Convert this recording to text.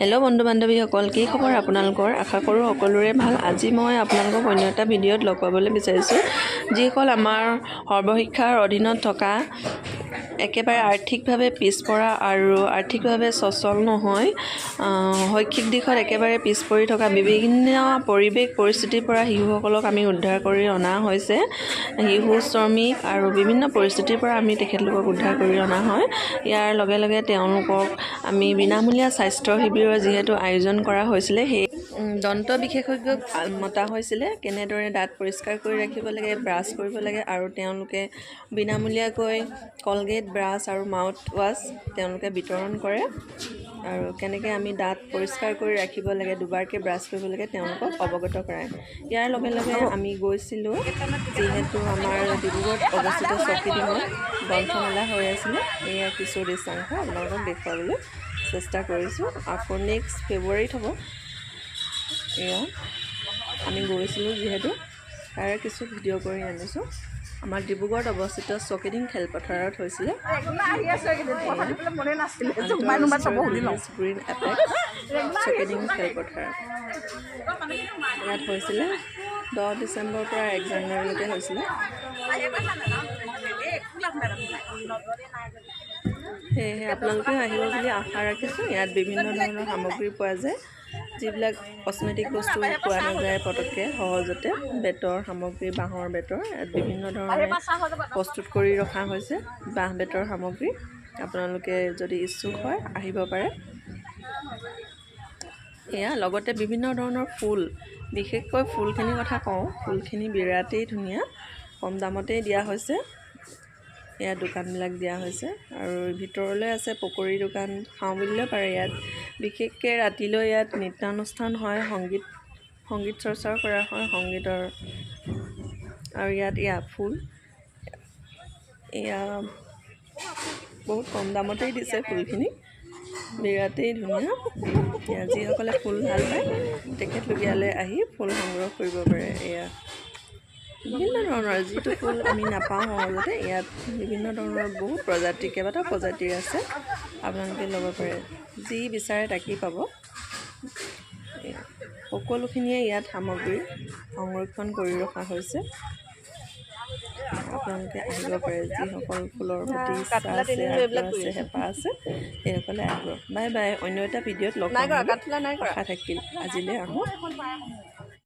Hello बंधु बान्धवीসকল কি খবৰ আপোনালোকৰ আশা কৰোঁ সকলোৰে ভাল। আজি মই আপোনালোকক অন্য এটা ভিডিঅ'ত লগ পাবলৈ বিচাৰিছোঁ যিসকল আমাৰ সৰ্বশিক্ষাৰ অধীনত থকা একেবাৰে আৰ্থিকভাৱে পিছপৰা আৰু আৰ্থিকভাৱে সচল নহয় শৈক্ষিক দিশত একেবাৰে পিছ পৰি থকা বিভিন্ন পৰিৱেশ পৰিস্থিতিৰ পৰা শিশুসকলক আমি উদ্ধাৰ কৰি অনা হৈছে। শিশু শ্ৰমিক আৰু বিভিন্ন পৰিস্থিতিৰ পৰা আমি তেখেতলোকক উদ্ধাৰ কৰি অনা হয়। ইয়াৰ লগে লগে তেওঁলোকক আমি বিনামূলীয়া স্বাস্থ্য শিবিৰৰ যিহেতু আয়োজন কৰা হৈছিলে সেই দন্ত বিশেষজ্ঞক মতা হৈছিলে কেনেদৰে দাঁত পৰিষ্কাৰ কৰি ৰাখিব লাগে, ব্ৰাছ কৰিব লাগে আৰু তেওঁলোকে বিনামূলীয়াকৈ কলগেট, ব্ৰাছ আৰু মাউথ ৱাছ তেওঁলোকে বিতৰণ কৰে আৰু কেনেকৈ আমি দাঁত পৰিষ্কাৰ কৰি ৰাখিব লাগে, দুবাৰকৈ ব্ৰাছ কৰিব লাগে তেওঁলোকক অৱগত কৰায়। ইয়াৰ লগে লগে আমি গৈছিলোঁ যিহেতু আমাৰ ডিব্ৰুগড়ত অৱস্থিত চৌকিডিঙত গ্ৰন্থমেলা হৈ আছিলে। এয়া কিছু দৃশ্যাংশ আপোনালোকক দেখুৱাবলৈ চেষ্টা কৰিছোঁ। আকৌ নেক্সট ফেব্ৰুৱাৰীত হ'ব। এয়া আমি গৈছিলোঁ যিহেতু তাৰে কিছু ভিডিঅ' কৰি আনিছোঁ। আমাৰ ডিব্ৰুগড়ত অৱস্থিত চৌকিডিং খেলপথাৰত হৈছিলে গ্ৰীণ এপেক চৌকিডিং খেলপথাৰত। ইয়াত হৈছিলে 10 ডিচেম্বৰৰ পৰা 1 জানুৱাৰীলৈকে হৈছিলে। সেয়েহে আপোনালোকেও আহিব বুলি আশা ৰাখিছোঁ। ইয়াত বিভিন্ন ধৰণৰ সামগ্ৰী পোৱা যায় যিবিলাক কস্মেটিক বস্তু পোৱা নাযায় পটককৈ সহজতে। বেতৰ সামগ্ৰী, বাঁহৰ বেতৰ ইয়াত বিভিন্ন ধৰণে প্ৰস্তুত কৰি ৰখা হৈছে বাঁহ বেতৰ সামগ্ৰী। আপোনালোকে যদি ইচ্ছুক হয় আহিব পাৰে। এয়া লগতে বিভিন্ন ধৰণৰ ফুল, বিশেষকৈ ফুলখিনিৰ কথা কওঁ, ফুলখিনি বিৰাটেই ধুনীয়া, কম দামতেই দিয়া হৈছে। এয়া দোকানবিলাক দিয়া হৈছে আৰু ভিতৰলৈ আছে পকৰী দোকান, খাওঁ বুলিলে পাৰে। ইয়াত বিশেষকৈ ৰাতিলৈ ইয়াত নৃত্যানুষ্ঠান হয়, সংগীত চৰ্চাও কৰা হয় সংগীতৰ। আৰু ইয়াত ফুল এয়া বহুত কম দামতেই দিছে ফুলখিনি, বিৰাটেই ধুনীয়া। যিসকলে ফুল ভাল পায় তেখেতলোক ইয়ালৈ আহি ফুল সংগ্ৰহ কৰিব পাৰে। এয়া বিভিন্ন ধৰণৰ যিটো ফুল আমি নাপাওঁ সহজতে, ইয়াত বিভিন্ন ধৰণৰ বহুত প্ৰজাতিৰ, কেইবাটাও প্ৰজাতিৰ আছে। আপোনালোকে ল'ব পাৰে, যি বিচাৰে তাকেই পাব। সকলোখিনিয়ে ইয়াত সামগ্ৰী সংৰক্ষণ কৰি ৰখা হৈছে। আপোনালোকে আহিব পাৰে, যিসকল ফুলৰ প্ৰতি ইচ্ছা আছে, আগ্ৰহ আছে, হেঁপাহ আছে সেইসকলে আহিব। Bye bye. অন্য এটা ভিডিঅ'ত লগ পাম আশা থাকিল। আজিলৈ আহোঁ।